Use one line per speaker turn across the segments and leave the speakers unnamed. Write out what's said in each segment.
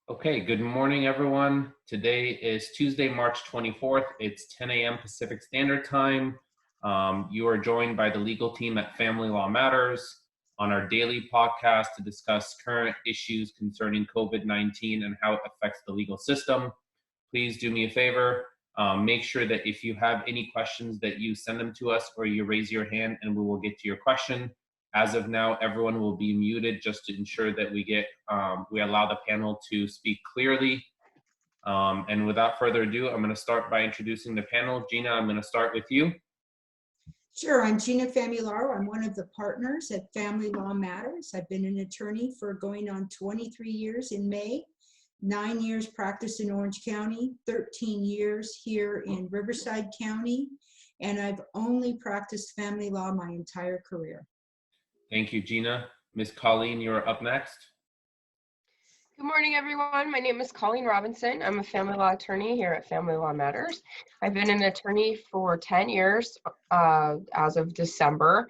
Okay, good morning, everyone. Today is Tuesday, March 24th. It's 10 a.m. Pacific Standard Time. You are joined by the legal team at Family Law Matters on our daily podcast to discuss current issues concerning COVID-19 and how it affects the legal system. Please do me a favor. Make sure that if you have any questions that you send them to us or you raise your hand and we will get to your question. As of now, everyone will be muted just to ensure that we allow the panel to speak clearly. And without further ado, I'm going to start by introducing the panel. Gina, I'm going to start with you.
Sure, I'm Gina Famularo. I'm one of the partners at Family Law Matters. I've been an attorney for going on 23 years in May, 9 years practiced in Orange County, 13 years here in Riverside County, and I've only practiced family law my entire career.
Thank you, Gina. Ms. Colleen, you're up next.
Good morning, everyone. My name is Colleen Robinson. I'm a family law attorney here at Family Law Matters. I've been an attorney for 10 years as of December.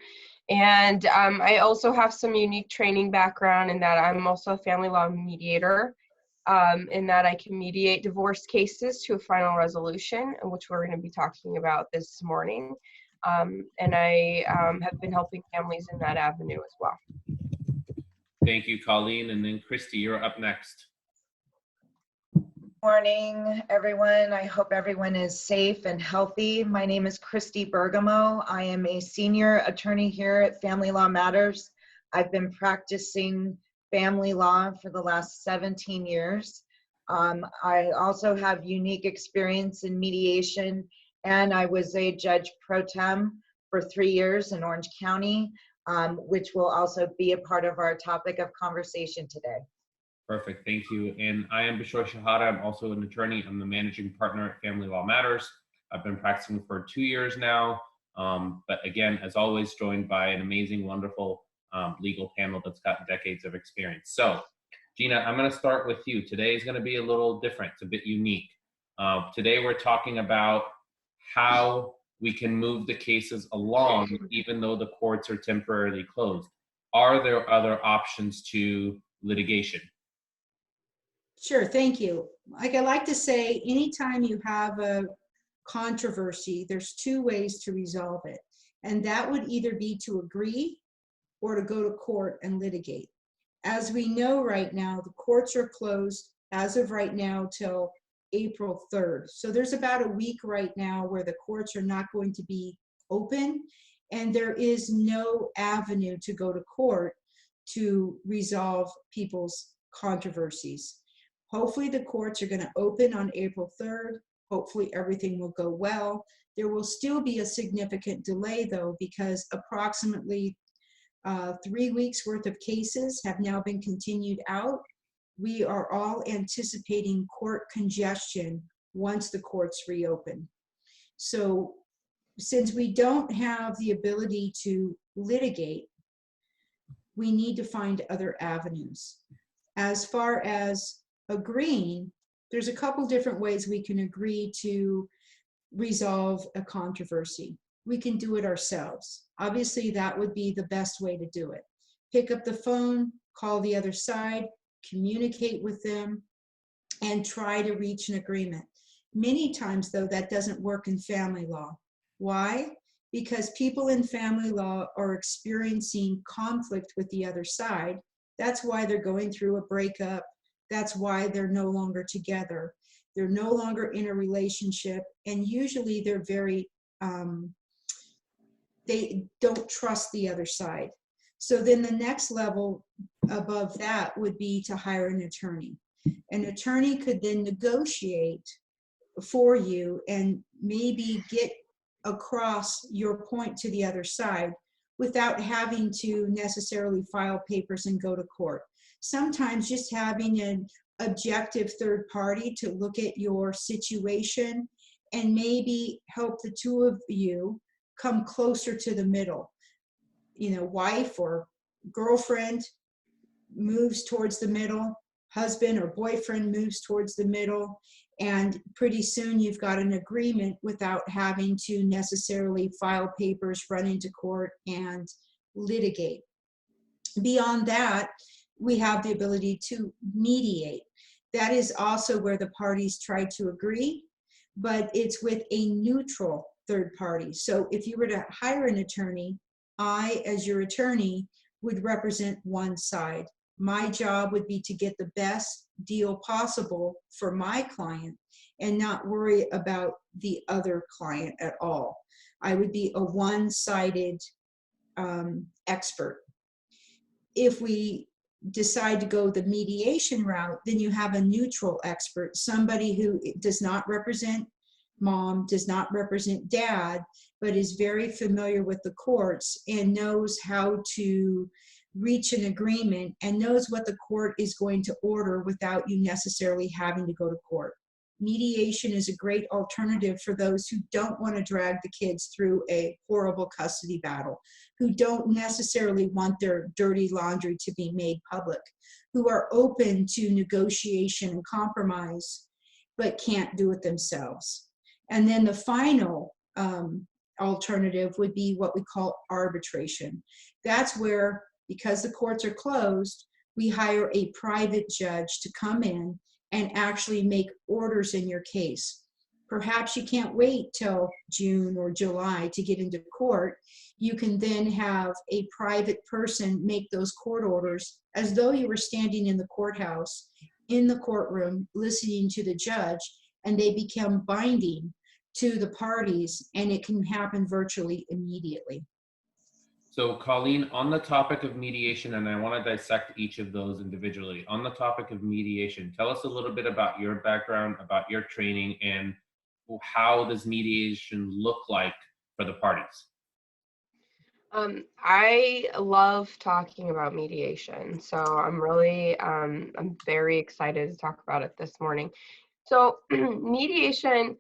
And I also have some unique training background in that I'm also a family law mediator, in that I can mediate divorce cases to a final resolution, which we're going to be talking about this morning. And I have been helping families in that avenue as well.
Thank you, Colleen. And then Christy, you're up next.
Morning, everyone. I hope everyone is safe and healthy. My name is Christy Bergamo. I am a senior attorney here at Family Law Matters. I've been practicing family law for the last 17 years. I also have unique experience in mediation, and I was a judge pro tem for 3 years in Orange County, which will also be a part of our topic of conversation today.
Perfect, thank you. And I am Bashor Shahada. I'm also an attorney. I'm the managing partner at Family Law Matters. I've been practicing for 2 years now. But again, as always, joined by an amazing, wonderful legal panel that's got decades of experience. So, Gina, I'm going to start with you. Today is going to be a little different. It's a bit unique. Today we're talking about how we can move the cases along even though the courts are temporarily closed. Are there other options to litigation?
Sure, thank you. Like I like to say, anytime you have a controversy, there's 2 ways to resolve it. And that would either be to agree or to go to court and litigate. As we know right now, the courts are closed as of right now till April 3rd. So there's about a week right now where the courts are not going to be open, and there is no avenue to go to court to resolve people's controversies. Hopefully the courts are going to open on April 3rd. Hopefully everything will go well. There will still be a significant delay though, because approximately 3 weeks worth of cases have now been continued out. We are all anticipating court congestion once the courts reopen. So since we don't have the ability to litigate, we need to find other avenues. As far as agreeing, there's a couple different ways we can agree to resolve a controversy. We can do it ourselves. Obviously, that would be the best way to do it. Pick up the phone, call the other side, communicate with them, and try to reach an agreement. Many times, though, that doesn't work in family law. Why? Because people in family law are experiencing conflict with the other side. That's why they're going through a breakup. That's why they're no longer together. They're no longer in a relationship, and usually they're very, they don't trust the other side. So then the next level above that would be to hire an attorney. An attorney could then negotiate for you and maybe get across your point to the other side without having to necessarily file papers and go to court. Sometimes just having an objective third party to look at your situation and maybe help the 2 of you come closer to the middle. You know, wife or girlfriend moves towards the middle, husband or boyfriend moves towards the middle, and pretty soon you've got an agreement without having to necessarily file papers, run into court, and litigate. Beyond that, we have the ability to mediate. That is also where the parties try to agree, but it's with a neutral third party. So if you were to hire an attorney, I, as your attorney, would represent one side. My job would be to get the best deal possible for my client and not worry about the other client at all. I would be a one-sided expert. If we decide to go the mediation route, then you have a neutral expert, somebody who does not represent mom, does not represent dad, but is very familiar with the courts and knows how to reach an agreement and knows what the court is going to order without you necessarily having to go to court. Mediation is a great alternative for those who don't want to drag the kids through a horrible custody battle, who don't necessarily want their dirty laundry to be made public, who are open to negotiation and compromise, but can't do it themselves. And then the final alternative would be what we call arbitration. That's where, because the courts are closed, we hire a private judge to come in and actually make orders in your case. Perhaps you can't wait till June or July to get into court. You can then have a private person make those court orders as though you were standing in the courthouse, in the courtroom, listening to the judge, and they become binding to the parties, and it can happen virtually immediately.
So Colleen, on the topic of mediation, and I want to dissect each of those individually. On the topic of mediation, tell us a little bit about your background, about your training, and how does mediation look like for the parties?
I love talking about mediation, so I'm really, I'm very excited to talk about it this morning. So mediation,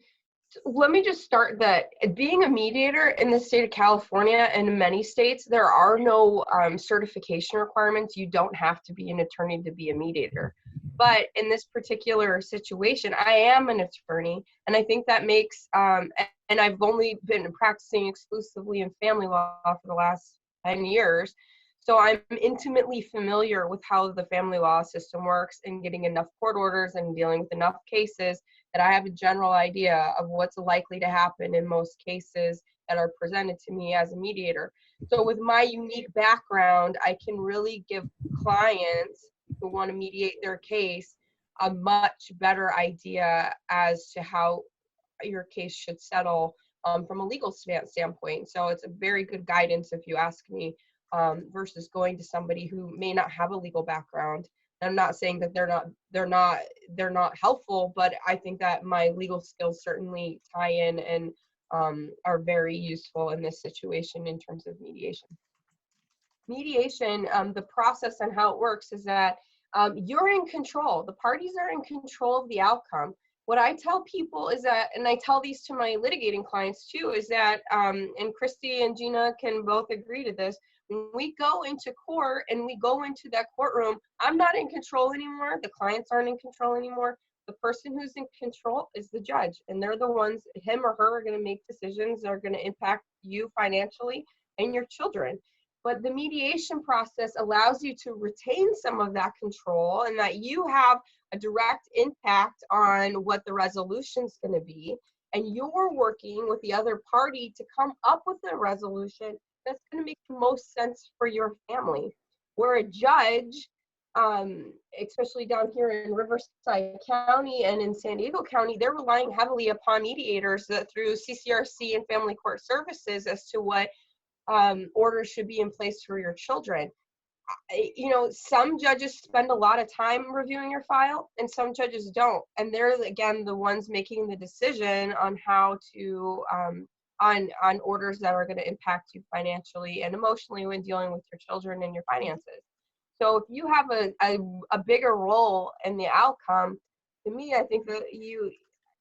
let me just start that being a mediator in the state of California and in many states, there are no certification requirements. You don't have to be an attorney to be a mediator. But in this particular situation, I am an attorney, and I think that makes, and I've only been practicing exclusively in family law for the last 10 years. So I'm intimately familiar with how the family law system works and getting enough court orders and dealing with enough cases that I have a general idea of what's likely to happen in most cases that are presented to me as a mediator. So with my unique background, I can really give clients who want to mediate their case a much better idea as to how your case should settle from a legal standpoint. So it's a very good guidance, if you ask me, versus going to somebody who may not have a legal background. I'm not saying that they're not helpful, but I think that my legal skills certainly tie in and are very useful in this situation in terms of mediation. Mediation, the process and how it works is that you're in control. The parties are in control of the outcome. What I tell people is that, and I tell these to my litigating clients too, is that, and Christy and Gina can both agree to this, when we go into court and we go into that courtroom, I'm not in control anymore. The clients aren't in control anymore. The person who's in control is the judge, and they're the ones, him or her, are going to make decisions that are going to impact you financially and your children. But the mediation process allows you to retain some of that control, and that you have a direct impact on what the resolution is going to be. And you're working with the other party to come up with a resolution that's going to make the most sense for your family. Where a judge, especially down here in Riverside County and in San Diego County, they're relying heavily upon mediators through CCRC and Family Court Services as to what orders should be in place for your children. You know, some judges spend a lot of time reviewing your file and some judges don't. And they're, again, the ones making the decision on how to, on orders that are going to impact you financially and emotionally when dealing with your children and your finances. So if you have a bigger role in the outcome, to me, I think that you,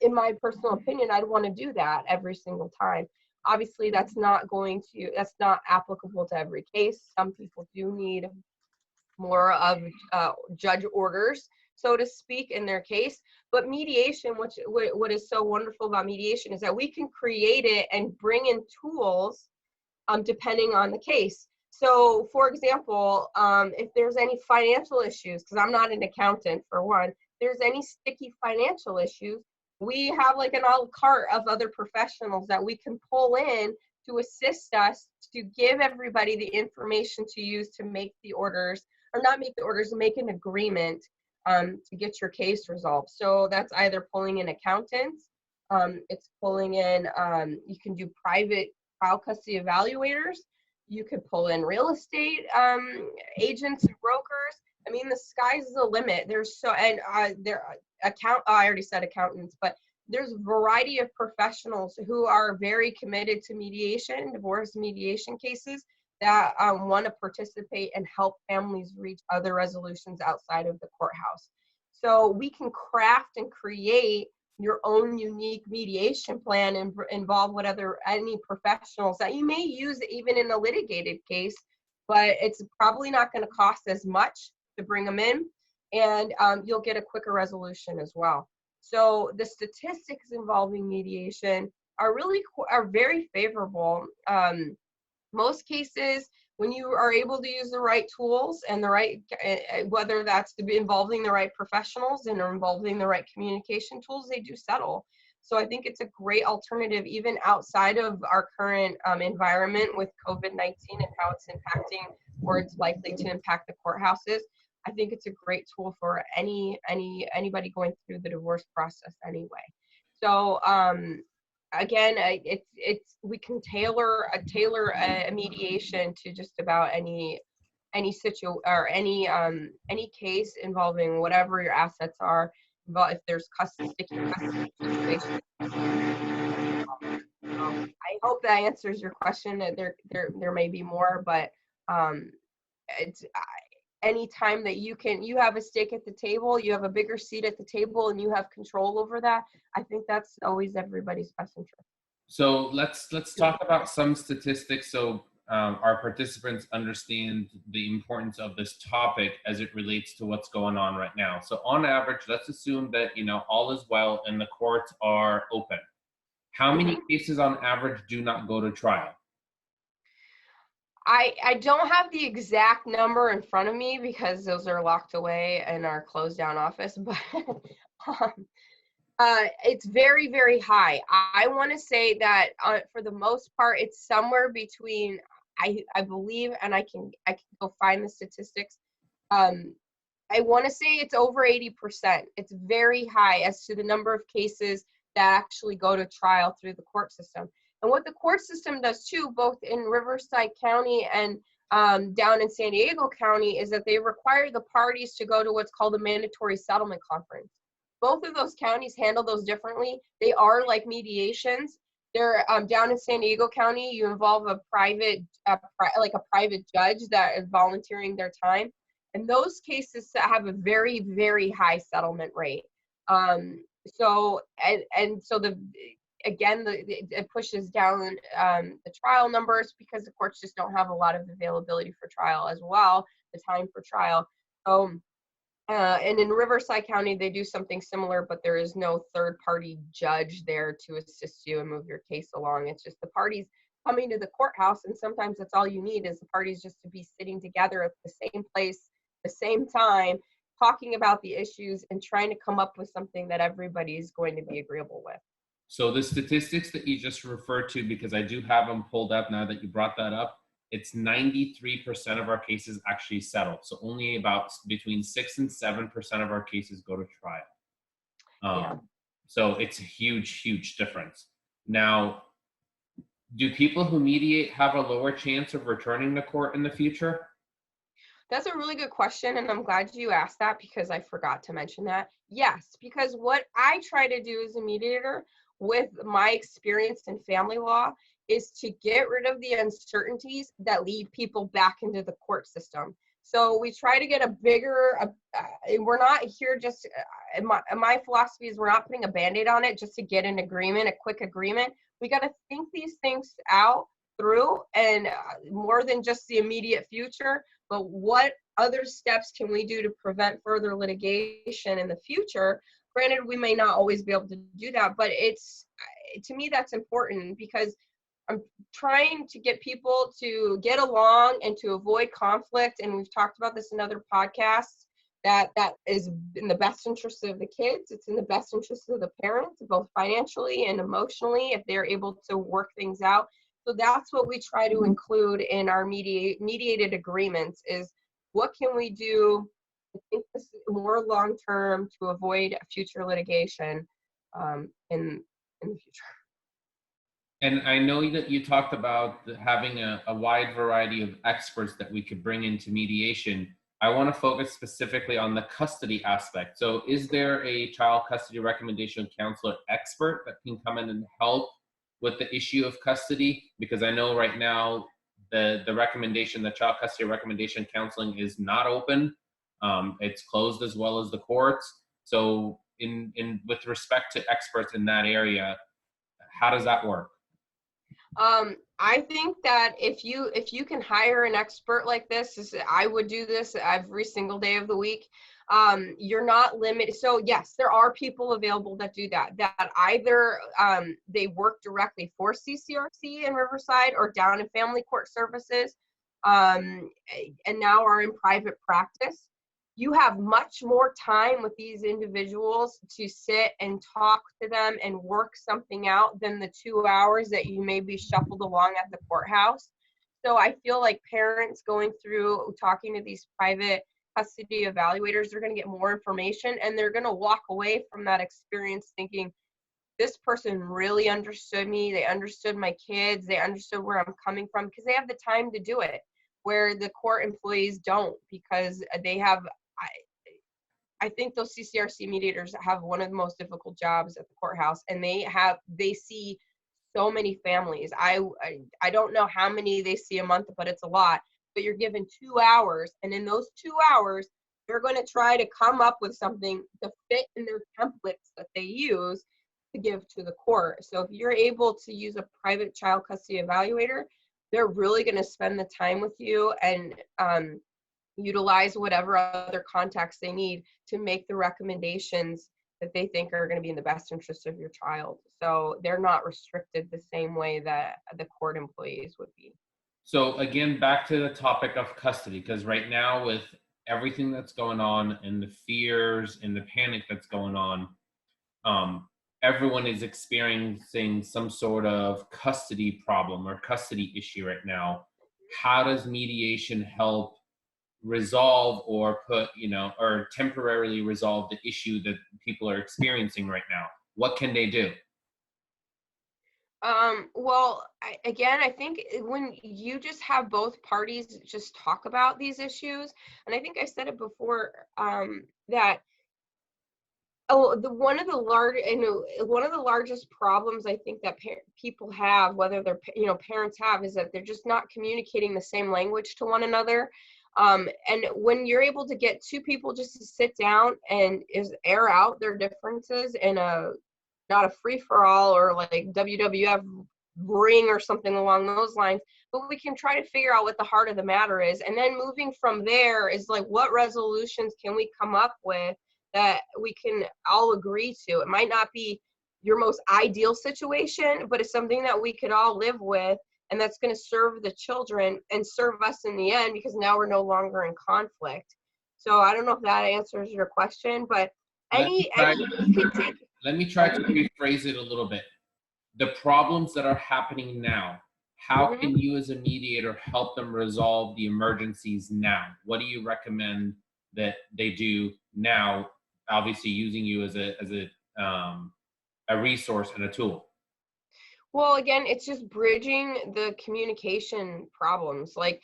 in my personal opinion, I'd want to do that every single time. Obviously, that's not applicable to every case. Some people do need more of judge orders, so to speak, in their case. But mediation, what is so wonderful about mediation is that we can create it and bring in tools depending on the case. So, for example, if there's any financial issues, because I'm not an accountant for one, there's any sticky financial issues, we have like an a la carte of other professionals that we can pull in to assist us to give everybody the information to use to make the orders, or not make the orders, make an agreement to get your case resolved. So that's either pulling in accountants, it's pulling in, you can do private child custody evaluators, you could pull in real estate agents and brokers. I mean, the sky's the limit. There's so, and I already said accountants, but there's a variety of professionals who are very committed to mediation, divorce mediation cases, that want to participate and help families reach other resolutions outside of the courthouse. So we can craft and create your own unique mediation plan and involve any professionals that you may use even in a litigated case, but it's probably not going to cost as much to bring them in, and you'll get a quicker resolution as well. So the statistics involving mediation are very favorable. Most cases, when you are able to use the right tools and the right, whether that's to be involving the right professionals and or involving the right communication tools, they do settle. So I think it's a great alternative even outside of our current environment with COVID-19 and how it's impacting, or it's likely to impact the courthouses. I think it's a great tool for anybody going through the divorce process anyway. So again, we can tailor a mediation to just about any case involving whatever your assets are. But if there's sticky custody situation, I hope that answers your question. There may be more, but it's anytime that you have a stake at the table, you have a bigger seat at the table, and you have control over that, I think that's always everybody's best interest.
So let's talk about some statistics so our participants understand the importance of this topic as it relates to what's going on right now. So on average, let's assume that all is well and the courts are open. How many cases on average do not go to trial?
I don't have the exact number in front of me because those are locked away in our closed down office, but it's very, very high. I want to say that for the most part, it's somewhere between, I believe, and I can go find the statistics. I want to say it's over 80%. It's very high as to the number of cases that actually go to trial through the court system. And what the court system does too, both in Riverside County and down in San Diego County, is that they require the parties to go to what's called a mandatory settlement conference. Both of those counties handle those differently. They are like mediations. They're down in San Diego County, you involve a private judge that is volunteering their time. And those cases have a very, very high settlement rate. It pushes down the trial numbers because the courts just don't have a lot of availability for trial as well, the time for trial. So, and in Riverside County, they do something similar, but there is no third-party judge there to assist you and move your case along. It's just the parties coming to the courthouse, and sometimes that's all you need is the parties just to be sitting together at the same place, the same time, talking about the issues and trying to come up with something that everybody is going to be agreeable with.
So the statistics that you just referred to, because I do have them pulled up now that you brought that up, it's 93% of our cases actually settle. So only about between 6 and 7% of our cases go to trial. So it's a huge, huge difference. Now, do people who mediate have a lower chance of returning to court in the future?
That's a really good question, and I'm glad you asked that because I forgot to mention that. Yes, because what I try to do as a mediator with my experience in family law is to get rid of the uncertainties that lead people back into the court system. So we try to get a bigger, we're not here just, my philosophy is we're not putting a Band-Aid on it just to get an agreement, a quick agreement. We got to think these things out through, and more than just the immediate future, but what other steps can we do to prevent further litigation in the future? Granted, we may not always be able to do that, but to me, that's important because I'm trying to get people to get along and to avoid conflict. And we've talked about this in other podcasts, that is in the best interest of the kids. It's in the best interest of the parents, both financially and emotionally, if they're able to work things out. So that's what we try to include in our mediated agreements is what can we do, I think this is more long-term to avoid future litigation in the future.
And I know that you talked about having a wide variety of experts that we could bring into mediation. I want to focus specifically on the custody aspect. So is there a child custody recommendation counselor expert that can come in and help with the issue of custody? Because I know right now the recommendation, the child custody recommendation counseling is not open. It's closed as well as the courts. So in with respect to experts in that area, how does that work?
I think that if you can hire an expert like this, I would do this every single day of the week. You're not limited. So yes, there are people available that do that either they work directly for CCRC in Riverside or down in family court services, and now are in private practice. You have much more time with these individuals to sit and talk to them and work something out than the 2 hours that you may be shuffled along at the courthouse. So I feel like parents going through talking to these private custody evaluators, they're going to get more information and they're going to walk away from that experience thinking, this person really understood me. They understood my kids. They understood where I'm coming from because they have the time to do it, where the court employees don't, because they have, I think those CCRC mediators have one of the most difficult jobs at the courthouse, and they see so many families. I don't know how many they see a month, but it's a lot. But you're given 2 hours, and in those 2 hours, they're going to try to come up with something to fit in their templates that they use to give to the court. So if you're able to use a private child custody evaluator, they're really going to spend the time with you and utilize whatever other contacts they need to make the recommendations that they think are going to be in the best interest of your child. So they're not restricted the same way that the court employees would be.
So again, back to the topic of custody, because right now with everything that's going on and the fears and the panic that's going on, everyone is experiencing some sort of custody problem or custody issue right now. How does mediation help resolve or or temporarily resolve the issue that people are experiencing right now? What can they do?
Well, I think when you just have both parties just talk about these issues, and I think I said it before, that one of the largest problems I think that people have, whether they're parents have, is that they're just not communicating the same language to one another. And when you're able to get two people just to sit down and air out their differences in not a free-for-all or like WWF ring or something along those lines, but we can try to figure out what the heart of the matter is. And then moving from there is like, what resolutions can we come up with that we can all agree to? It might not be your most ideal situation, but it's something that we could all live with, and that's going to serve the children and serve us in the end, because now we're no longer in conflict. So I don't know if that answers your question, but
Let me try to rephrase it a little bit. The problems that are happening now, how can you as a mediator help them resolve the emergencies now? What do you recommend that they do now, obviously using you as a resource and a tool?
Well, again, it's just bridging the communication problems. Like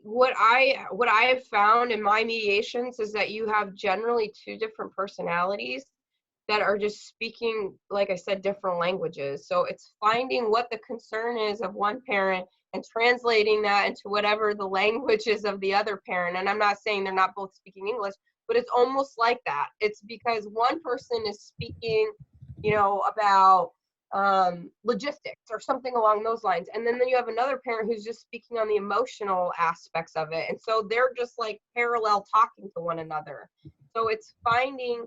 what I have found in my mediations is that you have generally two different personalities that are just speaking, like I said, different languages. So it's finding what the concern is of one parent and translating that into whatever the language is of the other parent. And I'm not saying they're not both speaking English, but it's almost like that. It's because one person is speaking, about logistics or something along those lines. And then you have another parent who's just speaking on the emotional aspects of it. And so they're just like parallel talking to one another. So it's finding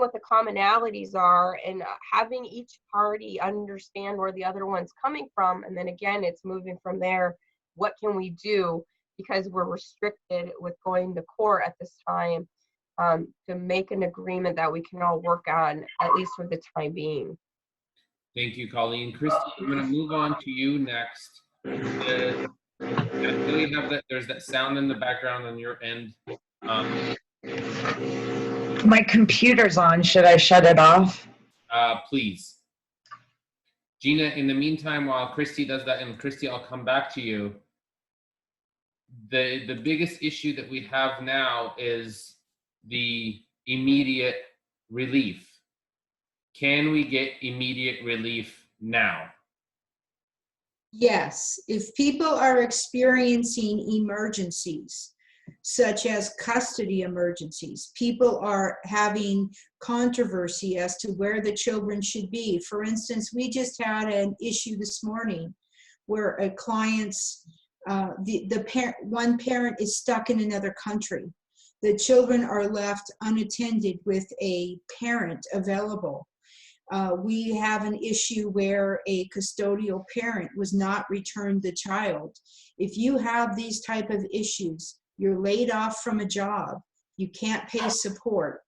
what the commonalities are and having each party understand where the other one's coming from. And then again, it's moving from there. What can we do? because we're restricted with going to court at this time, to make an agreement that we can all work on, at least for the time being.
Thank you, Colleen. Christy, I'm going to move on to you next. I know you have that, there's that sound in the background on your end.
My computer's on. Should I shut it off?
Please. Gina, in the meantime, while Christy does that, and Christy, I'll come back to you. The biggest issue that we have now is the immediate relief. Can we get immediate relief now?
Yes, if people are experiencing emergencies, such as custody emergencies, people are having controversy as to where the children should be. For instance, we just had an issue this morning where a client's, one parent is stuck in another country. The children are left unattended with a parent available. We have an issue where a custodial parent was not returned the child. If you have these type of issues, you're laid off from a job, you can't pay support,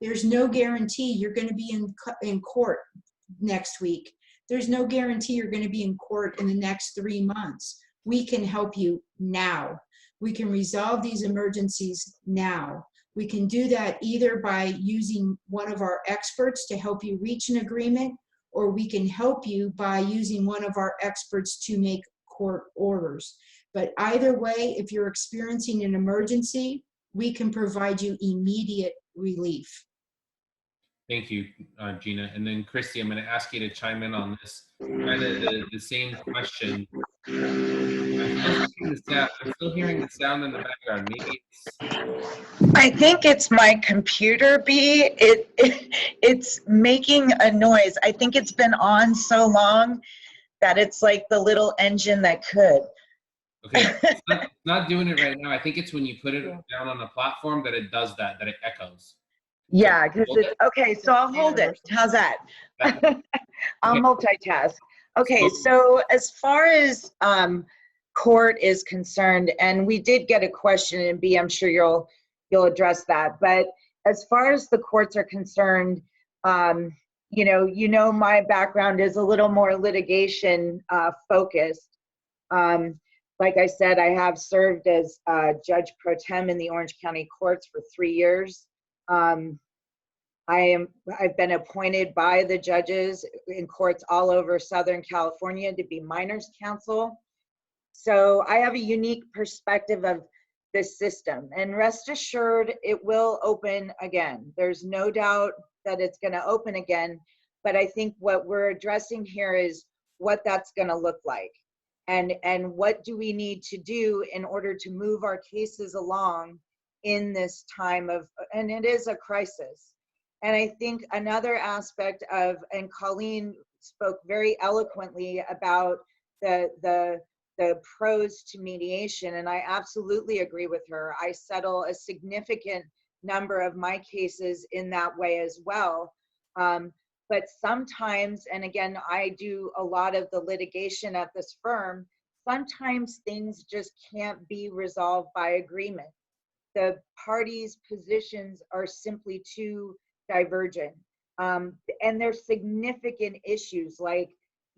there's no guarantee you're going to be in court next week. There's no guarantee you're going to be in court in the next 3 months. We can help you now. We can resolve these emergencies now. We can do that either by using one of our experts to help you reach an agreement, or we can help you by using one of our experts to make court orders. But either way, if you're experiencing an emergency, we can provide you immediate relief.
Thank you, Gina. And then Christy, I'm going to ask you to chime in on this. Kind of the same question. I'm still hearing the sound in the background. Maybe
I think it's my computer, B. It's making a noise. I think it's been on so long that it's like the little engine that could.
Okay, it's not doing it right now. I think it's when you put it down on a platform that it does that, that it echoes.
Yeah, because it's okay. So I'll hold it. How's that? I'll multitask. Okay, so as far as court is concerned, and we did get a question, and B, I'm sure you'll address that. But as far as the courts are concerned, you know, my background is a little more litigation focused. Like I said, I have served as judge pro tem in the Orange County courts for 3 years. I've been appointed by the judges in courts all over Southern California to be minors counsel. So I have a unique perspective of this system, and rest assured it will open again. There's no doubt that it's going to open again, but I think what we're addressing here is what that's going to look like, and what do we need to do in order to move our cases along in this time of, and it is a crisis. And I think another aspect of, and Colleen spoke very eloquently about the pros to mediation, and I absolutely agree with her. I settle a significant number of my cases in that way as well. But sometimes, and again, I do a lot of the litigation at this firm, sometimes things just can't be resolved by agreement. The parties' positions are simply too divergent. And there's significant issues like,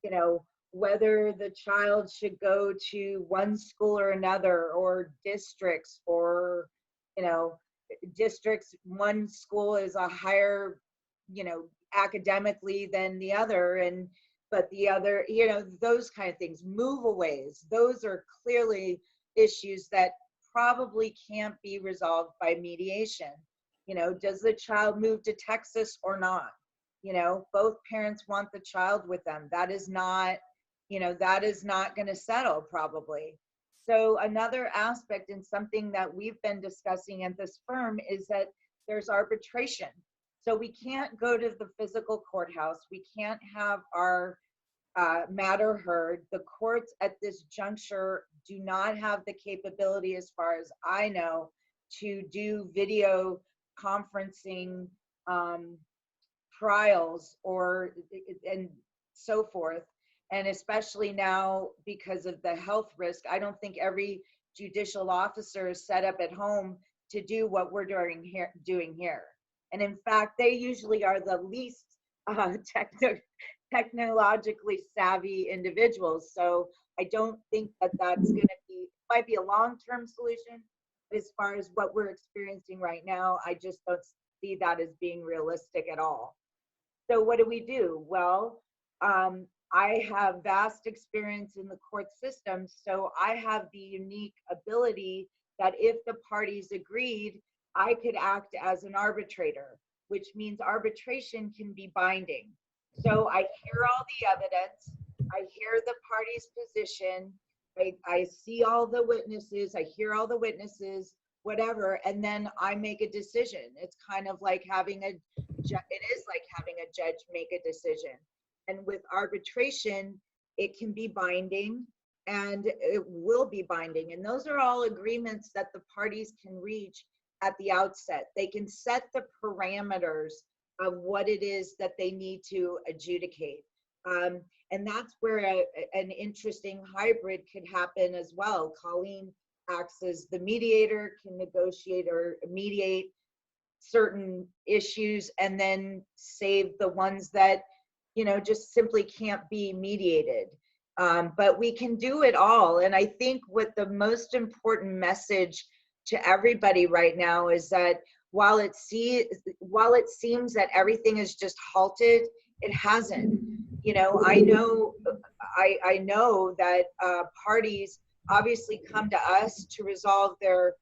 you know, whether the child should go to one school or another, or districts, or, you know, districts, one school is a higher, you know, academically than the other, but the other, you know, those kind of things, move-aways, those are clearly issues that probably can't be resolved by mediation. You know, does the child move to Texas or not? You know, both parents want the child with them. That is not, you know, that is not going to settle probably. So another aspect, and something that we've been discussing at this firm, is that there's arbitration. So we can't go to the physical courthouse. We can't have our matter heard. The courts at this juncture do not have the capability, as far as I know, to do video conferencing trials or and so forth. And especially now, because of the health risk, I don't think every judicial officers set up at home to do what we're doing here. And in fact, they usually are the least technologically savvy individuals. So I don't think that that's going to be, might be a long-term solution. But as far as what we're experiencing right now, I just don't see that as being realistic at all. So what do? Well, I have vast experience in the court system, so I have the unique ability that if the parties agreed, I could act as an arbitrator, which means arbitration can be binding. So I hear all the evidence, I hear the party's position, I see all the witnesses, I hear all the witnesses, whatever, and then I make a decision. It's kind of like having a judge make a decision. And with arbitration, it can be binding and it will be binding. And those are all agreements that the parties can reach at the outset. They can set the parameters of what it is that they need to adjudicate. And that's where an interesting hybrid could happen as well. Colleen acts as the mediator, can negotiate or mediate certain issues and then save the ones that, you know, just simply can't be mediated. But we can do it all. And I think what the most important message to everybody right now is that while it seems that everything is just halted, it hasn't. You know, I know that parties obviously come to us to resolve their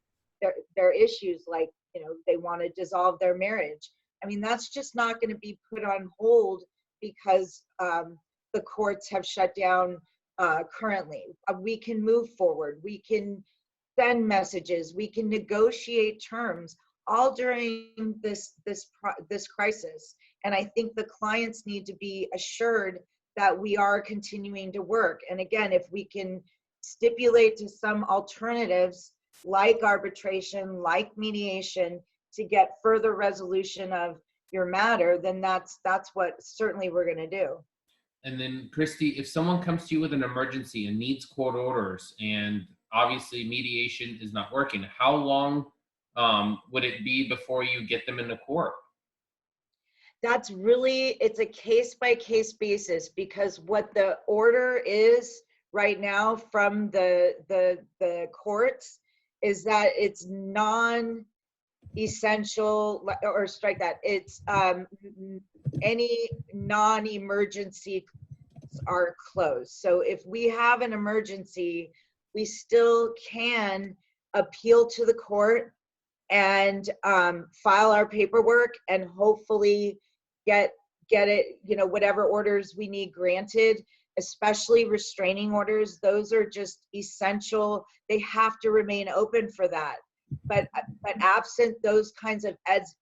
issues, like, you know, they want to dissolve their marriage. I mean, that's just not going to be put on hold because the courts have shut down currently. We can move forward. We can send messages. We can negotiate terms all during this crisis. And I think the clients need to be assured that we are continuing to work. And again, if we can stipulate to some alternatives like arbitration, like mediation, to get further resolution of your matter, then that's what certainly we're going to do.
And then, Christy, if someone comes to you with an emergency and needs court orders, and obviously mediation is not working, how long would it be before you get them into court?
That's really, it's a case-by-case basis, because what the order is right now from the courts is that it's non-essential, or strike that, it's any non-emergency are closed. So if we have an emergency, we still can appeal to the court and file our paperwork and hopefully get it, you know, whatever orders we need granted, especially restraining orders. Those are just essential. They have to remain open for that. But absent those kinds of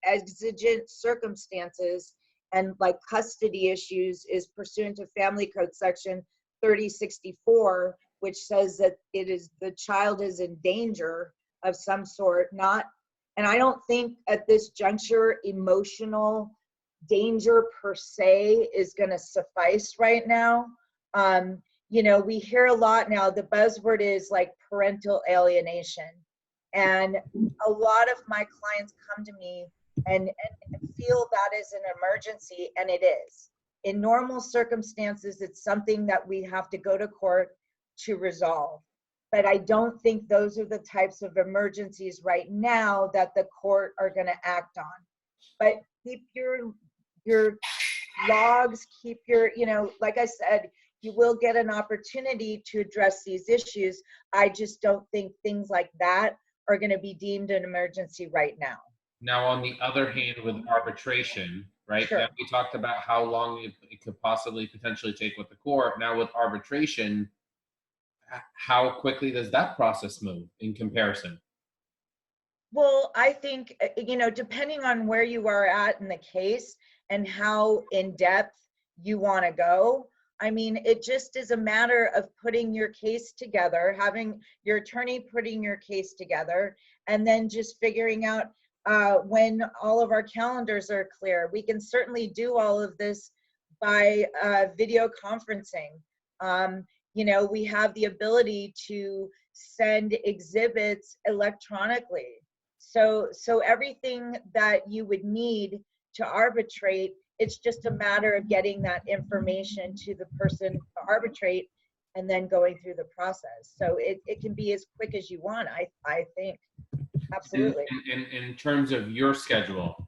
exigent circumstances, and like custody issues, is pursuant to Family Code Section 3064, which says that the child is in danger of some sort, not, and I don't think at this juncture emotional danger per se is going to suffice right now. You know, we hear a lot now, the buzzword is like parental alienation. And a lot of my clients come to me and feel that is an emergency, and it is. In normal circumstances, it's something that we have to go to court to resolve. But I don't think those are the types of emergencies right now that the court are going to act on. But keep your logs, keep your, you know, like I said, you will get an opportunity to address these issues. I just don't think things like that are going to be deemed an emergency right now.
Now, on the other hand, with arbitration, right?
Sure.
Now, we talked about how long it could potentially take with the court. Now, with arbitration, how quickly does that process move in comparison?
Well, I think, you know, depending on where you are at in the case and how in depth you want to go, I mean, it just is a matter of putting your case together, having your attorney putting your case together, and then just figuring out when all of our calendars are clear. We can certainly do all of this by video conferencing. You know, we have the ability to send exhibits electronically. So everything that you would need to arbitrate, it's just a matter of getting that information to the person to arbitrate and then going through the process. So it can be as quick as you want, I think. Absolutely.
In terms of your schedule,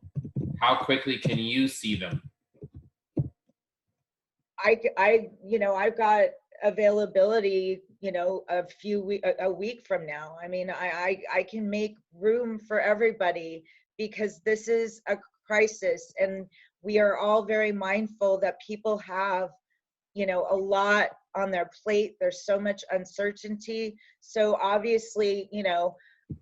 how quickly can you see them?
I've got availability, a week from now. I mean, I can make room for everybody because this is a crisis, and we are all very mindful that people have, a lot on their plate. There's so much uncertainty. So obviously,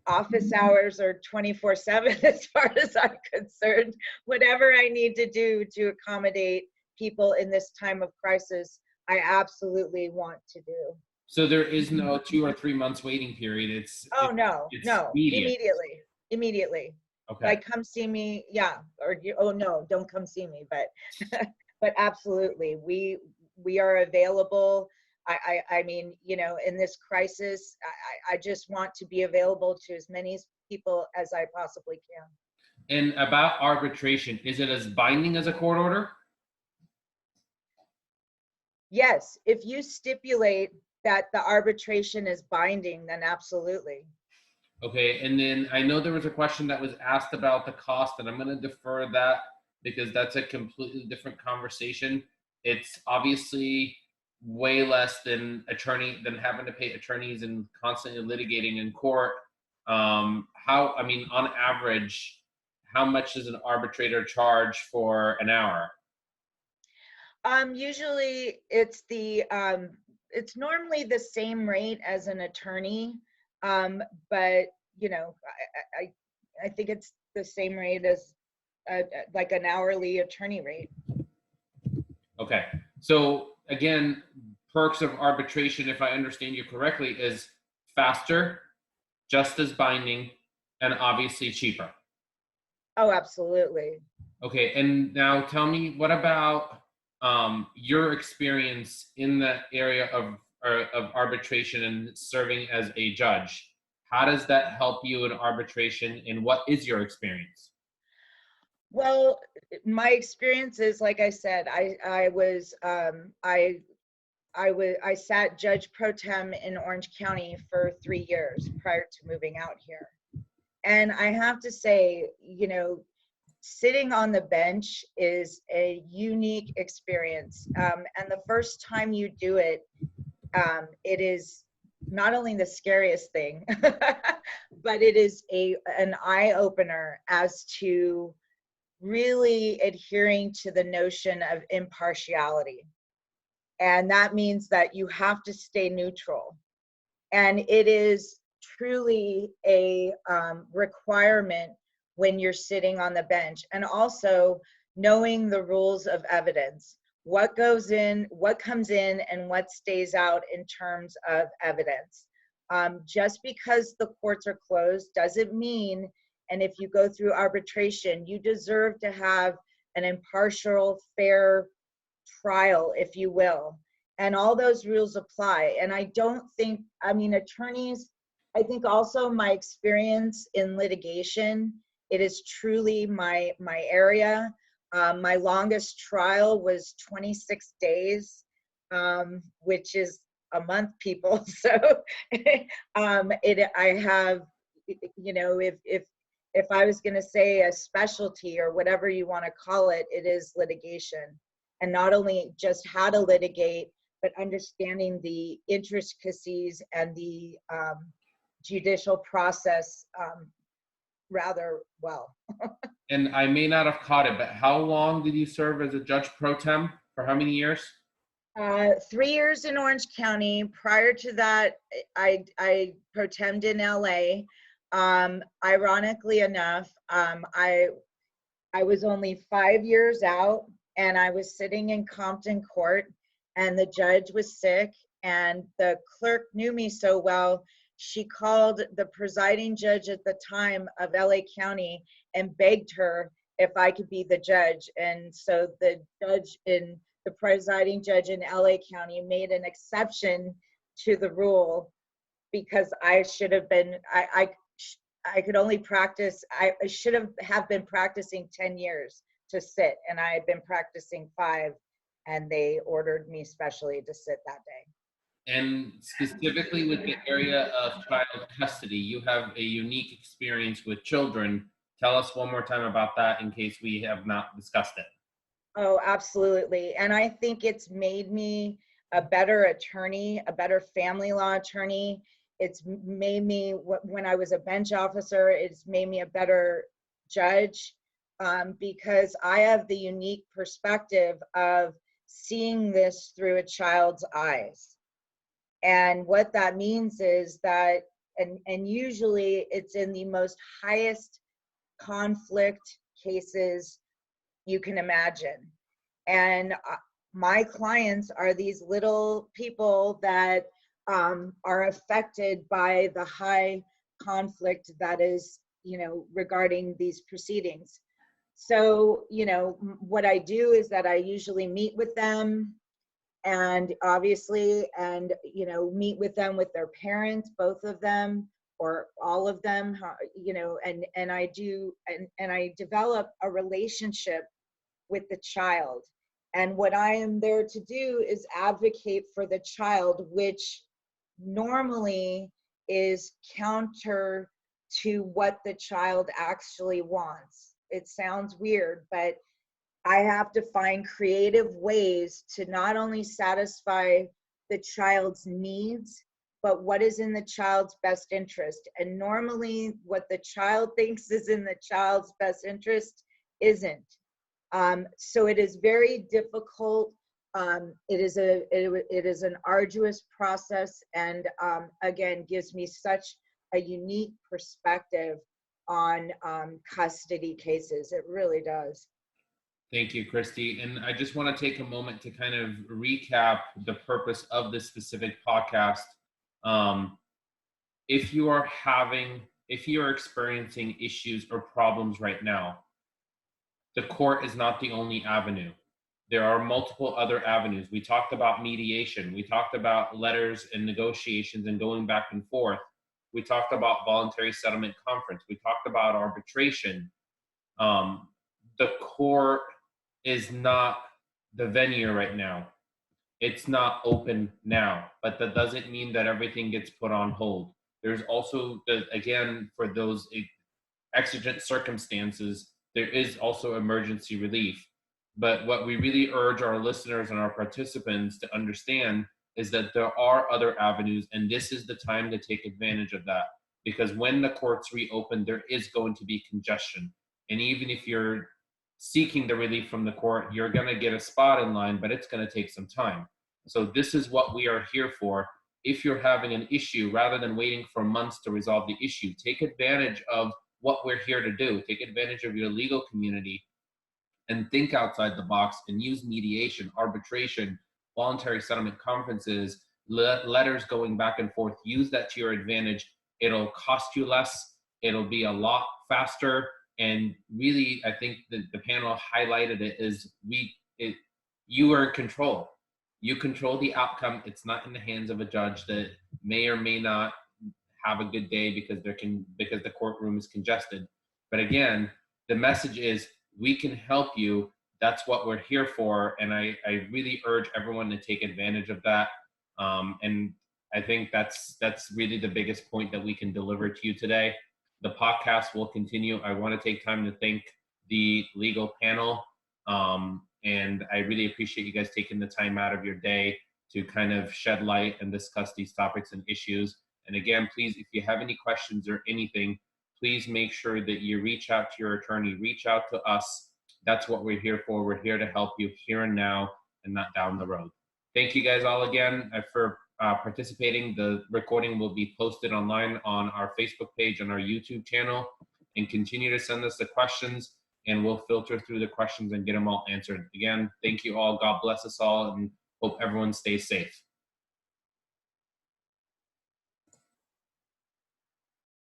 office hours are 24/7 as far as I'm concerned. Whatever I need to do to accommodate people in this time of crisis, I absolutely want to do.
So there is no 2 or 3 months waiting period. It's
No,
immediate.
immediately.
Okay.
Like, come see me, yeah, or no, don't come see me, but but absolutely, we are available. I mean, in this crisis, I just want to be available to as many people as I possibly can.
And about arbitration, is it as binding as a court order?
Yes, if you stipulate that the arbitration is binding, then absolutely.
Okay, and then I know there was a question that was asked about the cost, and I'm going to defer that because that's a completely different conversation. It's obviously way less than having to pay attorneys and constantly litigating in court. On average, how much does an arbitrator charge for an hour?
Usually it's normally the same rate as an attorney, but I think it's the same rate as like an hourly attorney rate.
Okay, so again, perks of arbitration, if I understand you correctly, is faster, just as binding, and obviously cheaper.
Oh, absolutely.
Okay, and now tell me, what about your experience in the area of arbitration and serving as a judge? How does that help you in arbitration, and what is your experience?
Well, my experience is, like I said, I sat judge pro tem in Orange County for 3 years prior to moving out here. And I have to say, sitting on the bench is a unique experience. And the first time you do it, it is not only the scariest thing, but it is an eye opener as to really adhering to the notion of impartiality. And that means that you have to stay neutral. And it is truly a requirement when you're sitting on the bench. And also knowing the rules of evidence, what goes in, what comes in, and what stays out in terms of evidence. Just because the courts are closed doesn't mean, and if you go through arbitration, you deserve to have an impartial, fair trial, if you will. And all those rules apply. And I don't think, attorneys, I think also my experience in litigation, it is truly my area. My longest trial was 26 days, which is a month, people. So I have, if I was going to say a specialty or whatever you want to call it, it is litigation. And not only just how to litigate, but understanding the intricacies and the judicial process rather well.
And I may not have caught it, but how long did you serve as a judge pro tem? For how many years?
3 years in Orange County. Prior to that, I pro tem'd in LA. Ironically enough, I was only 5 years out, and I was sitting in Compton Court, and the judge was sick, and the clerk knew me so well, she called the presiding judge at the time of LA County and begged her if I could be the judge. And so the presiding judge in LA County made an exception to the rule because I should have been, I could only practice, I should have been practicing 10 years to sit, and I had been practicing 5, and they ordered me specially to sit that day.
And specifically with the area of child custody, you have a unique experience with children. Tell us one more time about that in case we have not discussed it.
Oh, absolutely. And I think it's made me a better attorney, a better family law attorney. It's made me, when I was a bench officer, it's made me a better judge, because I have the unique perspective of seeing this through a child's eyes. And what that means is that, and usually it's in the most highest conflict cases you can imagine. And my clients are these little people that are affected by the high conflict that is, regarding these proceedings. So, what I do is that I usually meet with them, and obviously, meet with them with their parents, both of them or all of them, and I develop a relationship with the child. And what I am there to do is advocate for the child, which normally is counter to what the child actually wants. It sounds weird, but I have to find creative ways to not only satisfy the child's needs, but what is in the child's best interest. And normally what the child thinks is in the child's best interest isn't. So it is very difficult. It is an arduous process, and again, gives me such a unique perspective on custody cases. It really does.
Thank you, Christy. And I just want to take a moment to kind of recap the purpose of this specific podcast. If you are experiencing issues or problems right now, the court is not the only avenue. There are multiple other avenues. We talked about mediation. We talked about letters and negotiations and going back and forth. We talked about voluntary settlement conference. We talked about arbitration. The court is not the venue right now. It's not open now, but that doesn't mean that everything gets put on hold. There's also, again, for those exigent circumstances, there is also emergency relief. But what we really urge our listeners and our participants to understand is that there are other avenues, and this is the time to take advantage of that. Because when the courts reopen, there is going to be congestion. And even if you're seeking the relief from the court, you're going to get a spot in line, but it's going to take some time. So this is what we are here for. If you're having an issue, rather than waiting for months to resolve the issue, take advantage of what we're here to do. Take advantage of your legal community and think outside the box and use mediation, arbitration, voluntary settlement conferences, letters going back and forth. Use that to your advantage. It'll cost you less. It'll be a lot faster. And really, I think that the panel highlighted it is you are in control. You control the outcome. It's not in the hands of a judge that may or may not have a good day because the courtroom is congested. But again, the message is we can help you. That's what we're here for. And I really urge everyone to take advantage of that. And I think that's really the biggest point that we can deliver to you today. The podcast will continue. I want to take time to thank the legal panel. And I really appreciate you guys taking the time out of your day to kind of shed light and discuss these topics and issues. And again, please, if you have any questions or anything, please make sure that you reach out to your attorney, reach out to us. That's what we're here for. We're here to help you here and now and not down the road. Thank you guys all again for participating. The recording will be posted online on our Facebook page and our YouTube channel, and continue to send us the questions and we'll filter through the questions and get them all answered. Again, thank you all. God bless us all, and hope everyone stays safe.